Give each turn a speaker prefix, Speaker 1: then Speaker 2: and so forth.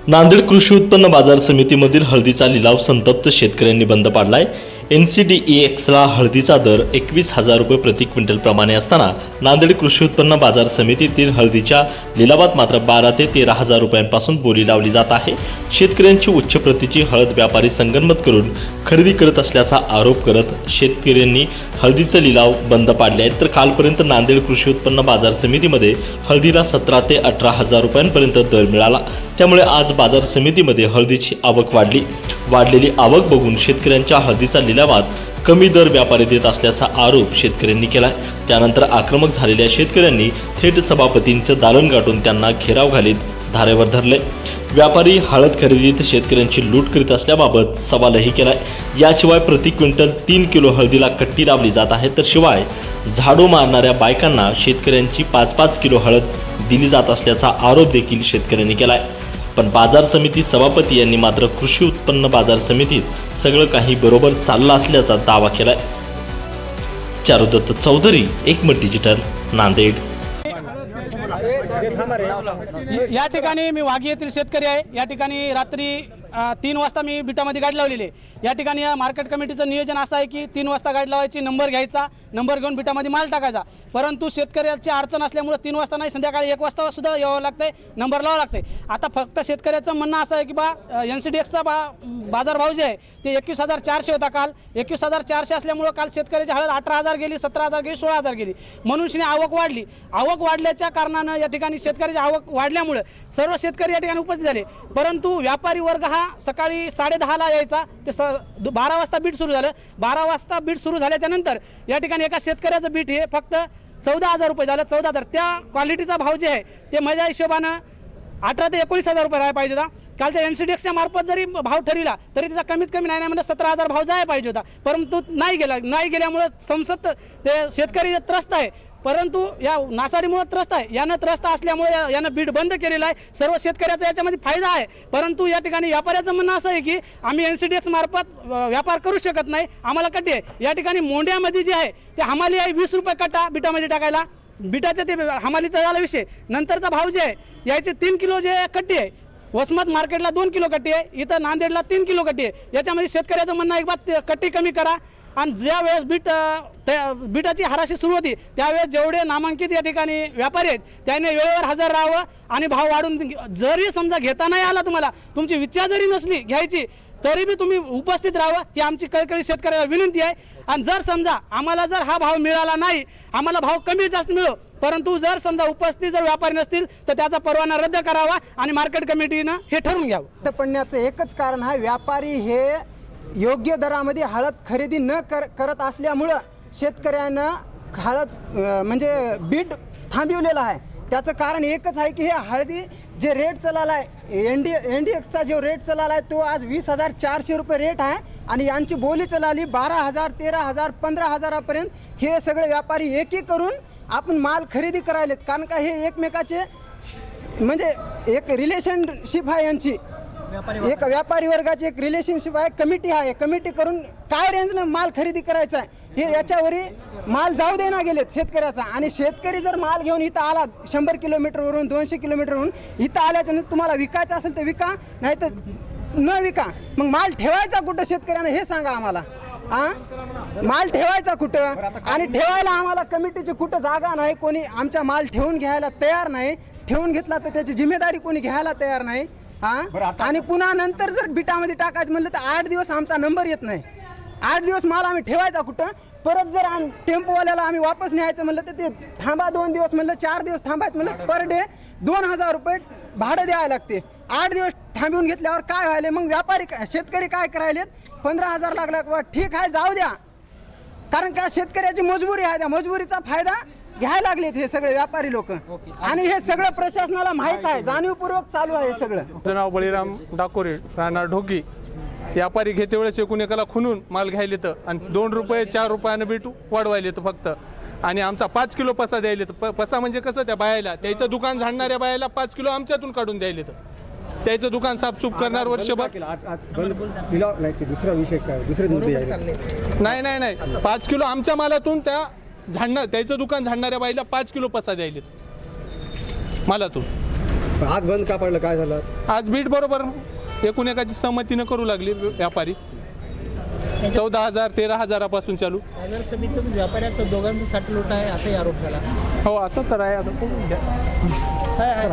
Speaker 1: नांदेड कृषी उत्पन्न बाजार समितीमधील हळदीचा लिलाव संतप्त शेतकऱ्यांनी बंद पाडलाय। NCDEXला हळदीचा दर 21,000 रुपये प्रति क्विंटल प्रमाणे असताना नांदेड कृषी उत्पन्न बाजार समितीतील हळदीच्या लिलावात मात्र 12 ते 13,000 रुपयांपासून बोली लावली जात आहे। शेतकऱ्यांची उच्च प्रतीची हळद व्यापारी संगनमत करून खरेदी करत असल्याचा आरोप करत शेतकऱ्यांनी हळदीचे लिलाव बंद पाडले आहेत। तर कालपर्यंत नांदेड कृषी उत्पन्न बाजार समितीमध्ये हळदीला 17 ते 18,000 रुपयांपर्यंत दर मिळाला। त्यामुळे आज बाजार समितीमध्ये हळदीची आवक वाढलेली आवक बघून शेतकऱ्यांच्या हळदीचा लिलावात कमी दर व्यापारी देत असल्याचा आरोप शेतकऱ्यांनी केला। त्यानंतर आक्रमक झालेल्या शेतकऱ्यांनी थेट सभापतींचं दालन गाठून त्यांना घेराव घालीत धारेवर धरले। व्यापारी हळद खरेदीत शेतकऱ्यांची लूट करीत असल्याबाबत सवालही केलाय। याशिवाय प्रति क्विंटल 3 किलो हळदीला कट्टी लावली जात आहे। तर शिवाय झाडू मारणाऱ्या बायकांना शेतकऱ्यांची 5-5 किलो हळद दिली जात असल्याचा आरोप देखील शेतकऱ्यांनी केलाय। पण बाजार समिती सभापती यांनी मात्र कृषी उत्पन्न बाजार समितीत सगळं काही बरोबर चाललं असल्याचा दावा केलाय। चारुदत्त चौधरी, एकमत डिजिटल, नांदेड।
Speaker 2: या ठिकाणी मी वाघी येथील शेतकरी आहे। या ठिकाणी रात्री 3 वाजता मी बिटामध्ये गाडी लावलेली आहे। या ठिकाणी या मार्केट कमिटीचं नियोजन असं आहे की 3 वाजता गाडी लावायची, नंबर घ्यायचा, नंबर घेऊन बिटामध्ये माल टाकायचा। परंतु शेतकऱ्याची अडचण असल्यामुळे 3 वाजता नाही, संध्याकाळी 1 वाजता सुद्धा यावं लागतंय, नंबर लावावं लागतंय। आता फक्त शेतकऱ्याचं म्हणणं असं आहे की NCDEXचा बाजार भाव जे आहे ते 21,400 होता काल। 21,400 असल्यामुळे काल शेतकऱ्याची हळद 18,000 गेली, 17,000 गेली, 16,000 गेली। म्हणून आवक वाढली। आवक वाढल्याच्या कारणानं या ठिकाणी शेतकऱ्याची आवक वाढल्यामुळे सर्व शेतकरी या ठिकाणी उपस्थित झाले। परंतु व्यापारी वर्ग हा सकाळी 10:30ला यायचा, ते 12 वाजता बीट सुरू झालं। 12 वाजता बीट सुरू झाल्याच्या नंतर या ठिकाणी एका शेतकऱ्याचं बीट हे फक्त 14,000 रुपये झालं। 14,000 त्या क्वालिटीचा भाव जे आहे ते माझ्या हिशोबानं 18 ते 19,000 रुपये राहायला पाहिजे होता। कालच्या NCDEXच्या मार्फत जरी भाव ठरविला तरी त्याचा कमीत कमी नाही म्हणजे 17,000 भाव जायला पाहिजे होता, परंतु नाही गेल्यामुळे संसप्त ते शेतकरी त्रस्त आहे। परंतु या नासाडीमुळे त्रस्त आहे। यानं त्रस्त असल्यामुळे यानं बीड बंद केलेलं आहे। सर्व शेतकऱ्याचा याच्यामध्ये फायदा आहे। परंतु या ठिकाणी व्यापाऱ्याचं म्हणणं असं आहे की आम्ही NCDEX मार्फत व्यापार करू शकत नाही, आम्हाला कट्टी आहे। या ठिकाणी मोंड्यामध्ये जे आहे ते हमाली आहे 20 रुपये कट्टा बिटामध्ये टाकायला। बिटाच्या ते हमालीचा झाला विषय। नंतरचा भाव जे आहे याचे 3 किलो जे कट्टी आहे, वसमत मार्केटला 2 किलो कट्टी आहे, इथं नांदेडला 3 किलो कट्टी आहे। याच्यामध्ये शेतकऱ्याचं म्हणणं आहे की कट्टी कमी करा। आणि ज्या वेळेस बिटाची हराशी सुरू होती त्यावेळेस जेवढे नामांकित या ठिकाणी व्यापारी आहेत त्याने वेळेवर हजर राहावं आणि भाव वाढून, जरी समजा घेता नाही आला, तुम्हाला तुमची इच्छा जरी नसली घ्यायची तरी बी तुम्ही उपस्थित राहावं ही आमची कळकळी शेतकऱ्याला विनंती आहे। आणि जर समजा आम्हाला जर हा भाव मिळाला नाही, आम्हाला भाव कमी जास्त मिळो, परंतु जर समजा उपस्थित जर व्यापारी नसतील तर त्याचा परवाना रद्द करावा आणि मार्केट कमिटीनं हे ठरवून घ्यावं।
Speaker 3: पडण्याचं एकच कारण आहे, व्यापारी हे योग्य दरामध्ये हळद खरेदी न करत असल्यामुळं शेतकऱ्यांना हळद म्हणजे बीट थांबवलेला आहे। त्याचं कारण एकच आहे की हे हळदी जे रेट चलाला आहे, NCDEXचा जो रेट चलाला आहे तो आज 20,400 रुपये रेट आहे आणि यांची बोली चलाली 12,000, 13,000, 15,000पर्यंत। हे सगळे व्यापारी एकी करून आपण माल खरेदी करायलेत, कारण का हे एकमेकाचे म्हणजे एक रिलेशनशिप आहे यांची, एक व्यापारी वर्गाची एक रिलेशनशिप आहे, कमिटी आहे। कमिटी करून काय रेंजनं माल खरेदी करायचा आहे हे याच्यावरही माल जाऊ देना गेलेत शेतकऱ्याचा। आणि शेतकरी जर माल घेऊन इथं आला 100 किलोमीटरवरून 200 किलोमीटरवरून इथं आल्याच्या नंतर तुम्हाला विकायचं असेल तर विका, नाही तर न विका। मग माल ठेवायचा कुठं शेतकऱ्यानं हे सांगा आम्हाला। माल ठेवायचा कुठं आणि ठेवायला आम्हाला कमिटीची कुठं जागा नाही, कोणी आमचा माल ठेवून घ्यायला तयार नाही। ठेवून घेतला तर त्याची जिम्मेदारी कोणी घ्यायला तयार नाही। आणि पुन्हा नंतर जर बिटामध्ये टाकायचं म्हणलं तर 8 दिवस आमचा नंबर येत नाही। 8 दिवस माल आम्ही ठेवायचा कुठं, परत जर टेम्पोवाल्याला आम्ही वापस न्यायचं म्हणलं तर ते थांबा 2 दिवस म्हणलं, 4 दिवस थांबायचं म्हणलं पर डे 2,000 रुपये भाडं द्यायला लागते। 8 दिवस थांबवून घेतल्यावर काय व्हायले मग व्यापारी शेतकरी काय करायलेत, 15,000 लागला ठीक आहे जाऊ द्या, कारण का शेतकऱ्याची मजबुरी आहे। त्या मजबुरीचा फायदा घ्यायला लागलेत हे सगळे व्यापारी लोक आणि हे सगळं प्रशासनाला माहित आहे, जाणीवपूर्वक चालू आहे सगळं।
Speaker 4: माझं नाव बळीराम डाकोरे, राहणार ढोकी। व्यापारी घेते वेळेस एकूण एकाला खुनून माल घ्यायले तर आणि 2 रुपये 4 रुपयानं बीट वाढवायले तर फक्त, आणि आमचा 5 किलो पसा द्यायले तर पसा म्हणजे कसं त्या बायाला, त्याचं दुकान झाडणाऱ्या बायाला 5 किलो आमच्यातून काढून द्यायले तर त्याचं दुकान साफसूफ करणार वर्षभर।
Speaker 5: दुसरा विषय काय, दुसरे मुद्दे
Speaker 4: नाही 5 किलो आमच्या मालातून त्या त्याचं दुकान झाडणाऱ्या बाईला 5 किलो पसा द्यायले मालातून।
Speaker 5: आज बंद का पडलं, काय झालं?
Speaker 4: आज बीट बरोबर एकूण एकाची सहमतीनं करू लागले व्यापारी. 14,000 13,000पासून चालू.
Speaker 6: बाजार समितीतून व्यापाऱ्याचं दोघांचं साठ लोट आहे असाही आरोप झाला.
Speaker 4: हो असं तर आहे आता.
Speaker 6: आहे.